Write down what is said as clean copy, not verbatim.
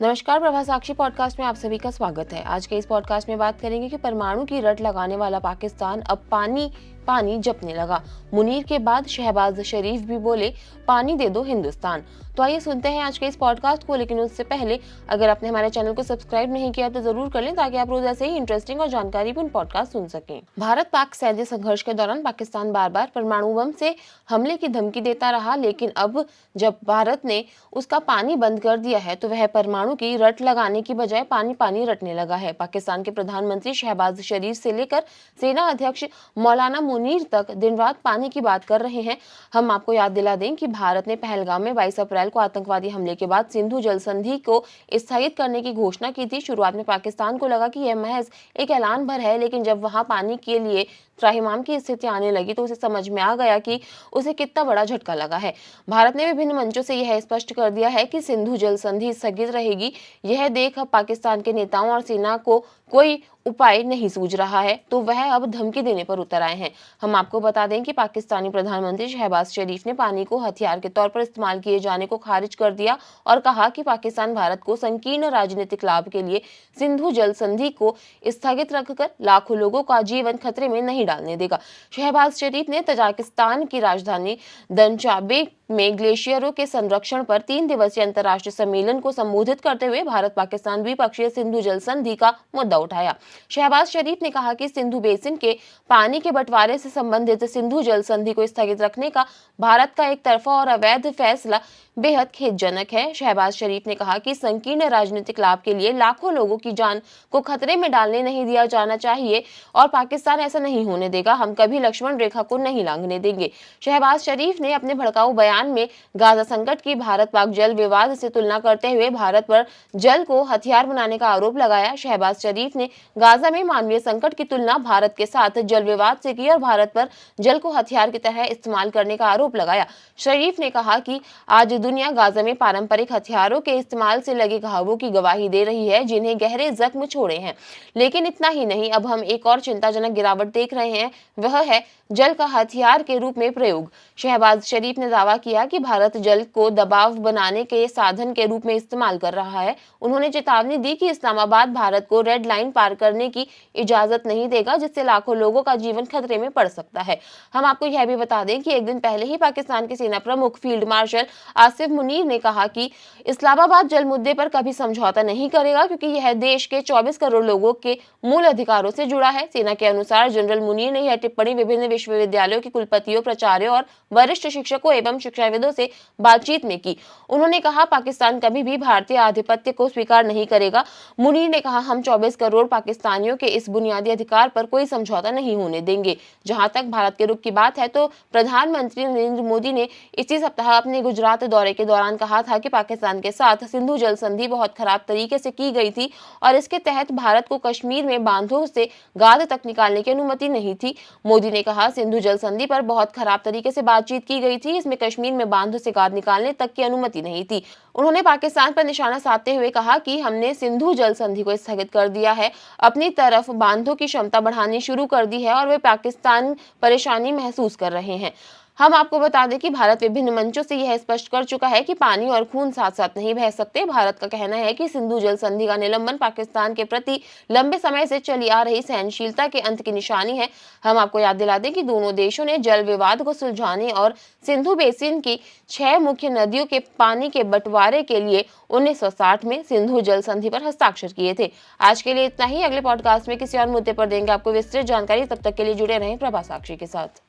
नमस्कार, प्रभा साक्षी पॉडकास्ट में आप सभी का स्वागत है। आज के इस पॉडकास्ट में बात करेंगे कि परमाणु की रट लगाने वाला पाकिस्तान अब पानी पानी जपने लगा। मुनीर के बाद शहबाज शरीफ भी बोले, पानी दे दो हिंदुस्तान। तो आइए सुनते हैं आज के इस पॉडकास्ट को, लेकिन उससे पहले अगर आपने हमारे चैनल को सब्सक्राइब नहीं किया तो जरूर कर लें, ताकि आप रोज ऐसे ही इंटरेस्टिंग और जानकारी पूर्ण पॉडकास्ट सुन सकें। भारत पाक सैन्य संघर्ष के दौरान पाकिस्तान बार बार परमाणु बम से हमले की धमकी देता रहा, लेकिन अब जब भारत ने उसका पानी बंद कर दिया है तो वह परमाणु की रट लगाने की बजाय पानी पानी रटने लगा है। पाकिस्तान के प्रधानमंत्री शहबाज शरीफ से लेकर सेना अध्यक्ष मौलाना मुनीर तक दिन रात पानी की बात कर रहे हैं। हम आपको याद दिला दें कि भारत ने पहलगाम में 22 अप्रैल को आतंकवादी हमले के बाद सिंधु जल संधि को स्थगित करने की घोषणा की थी। शुरुआत में पाकिस्तान को लगा कि यह महज एक ऐलान भर है, लेकिन जब वहां पानी के लिए त्राहिमाम की स्थिति आने लगी तो उसे समझ में आ गया कि उसे कितना बड़ा झटका लगा है। भारत ने विभिन्न मंचों से यह स्पष्ट कर दिया है कि सिंधु जल संधि स्थगित रहेगी। यह देख अब पाकिस्तान के नेताओं और सेना को कोई उपाय नहीं सूझ रहा है, तो वह अब धमकी देने पर उतर आए हैं। हम आपको बता दें कि पाकिस्तानी प्रधानमंत्री शहबाज शरीफ ने पानी को हथियार के तौर पर इस्तेमाल किए जाने को खारिज कर दिया और कहा कि पाकिस्तान भारत को संकीर्ण राजनीतिक लाभ के लिए सिंधु जल संधि को स्थगित रखकर लाखों लोगों का जीवन खतरे में नहीं डालने देगा। शहबाज शरीफ ने तजाकिस्तान की राजधानी दनचाबे में ग्लेशियरों के संरक्षण पर 3 दिवसीय अंतर्राष्ट्रीय सम्मेलन को संबोधित करते हुए भारत पाकिस्तान द्विपक्षीय सिंधु जल संधि का मुद्दा उठाया। शहबाज शरीफ ने कहा कि सिंधु बेसिन के पानी के बंटवारे से संबंधित सिंधु जल संधि को स्थगित रखने का भारत का एक तरफा और अवैध फैसला बेहद खेदजनक है। शहबाज शरीफ ने कहा कि संकीर्ण राजनीतिक लाभ के लिए लाखों लोगों की जान को खतरे में डालने नहीं दिया जाना चाहिए और पाकिस्तान ऐसा नहीं होने देगा। हम कभी लक्ष्मण रेखा को नहीं लांघने देंगे। शहबाज शरीफ ने अपने भड़काऊ बयान में गाजा संकट की भारत पाक जल विवाद से तुलना करते हुए भारत पर जल को हथियार बनाने का आरोप लगाया। शहबाज शरीफ ने गाजा में मानवीय संकट की तुलना भारत के साथ जल विवाद से की और भारत पर जल को हथियार की तरह इस्तेमाल करने का आरोप लगाया। शरीफ ने कहा कि आज दुनिया गाजा में पारंपरिक हथियारों के इस्तेमाल से लगे घावों की गवाही दे रही है, जिन्हें गहरे जख्म छोड़े हैं। लेकिन इतना ही नहीं, अब हम एक और चिंताजनक गिरावट देख रहे हैं, वह है जल का हथियार के रूप में प्रयोग। शहबाज शरीफ ने दावा किया कि भारत जल को दबाव बनाने के साधन के रूप में इस्तेमाल कर रहा है। उन्होंने चेतावनी दी कि इस्लामाबाद भारत को रेड लाइन पार करने की इजाजत नहीं देगा, जिससे लाखों लोगों का जीवन खतरे में पड़ सकता है। हम आपको यह भी बता दें कि एक दिन पहले ही पाकिस्तान के सेना प्रमुख फील्ड मार्शल आसिफ मुनीर ने कहा कि इस्लामाबाद जल मुद्दे पर कभी समझौता नहीं करेगा, क्योंकि यह देश के 24 करोड़ लोगों के मूल अधिकारों से जुड़ा है। सेना के अनुसार जनरल मुनीर ने यह टिप्पणी विभिन्न विश्वविद्यालयों के कुलपतियों, प्राचार्यों और वरिष्ठ शिक्षकों एवं शिक्षाविदों से बातचीत में की। उन्होंने कहा, पाकिस्तान कभी भी भारतीय आधिपत्य को स्वीकार नहीं करेगा। मुनीर ने कहा, हम 24 करोड़ पाकिस्तानियों के इस बुनियादी अधिकार पर कोई समझौता नहीं होने देंगे। जहां तक भारत के रुख की बात है, तो प्रधानमंत्री नरेंद्र मोदी ने इसी सप्ताह अपने गुजरात दौरे के दौरान कहा था कि पाकिस्तान के साथ सिंधु जल संधि बहुत खराब तरीके से की गई थी और इसके तहत भारत को कश्मीर में बांधों से गाद तक निकालने की अनुमति नहीं थी। मोदी ने कहा, सिंधु जल संधि पर बहुत खराब तरीके से बातचीत की गई थी, इसमें कश्मीर में बांधों से गाद निकालने तक की अनुमति नहीं थी। उन्होंने पाकिस्तान पर निशाना साधते हुए कहा कि हमने सिंधु जल संधि को स्थगित कर दिया है, अपनी तरफ बांधों की क्षमता बढ़ानी शुरू कर दी है और वे पाकिस्तान परेशानी महसूस कर रहे हैं। हम आपको बता दें कि भारत विभिन्न मंचों से यह स्पष्ट कर चुका है कि पानी और खून साथ साथ नहीं बह सकते। भारत का कहना है कि सिंधु जल संधि का निलंबन पाकिस्तान के प्रति लंबे समय से चली आ रही सहनशीलता के अंत की निशानी है। हम आपको याद दिला दें कि दोनों देशों ने जल विवाद को सुलझाने और सिंधु बेसिन की 6 मुख्य नदियों के पानी के बंटवारे के लिए 1960 में सिंधु जल संधि पर हस्ताक्षर किए थे। आज के लिए इतना ही। अगले पॉडकास्ट में किसी और मुद्दे पर देंगे आपको विस्तृत जानकारी। तब तक के लिए जुड़े रहें प्रभा साक्षी के साथ।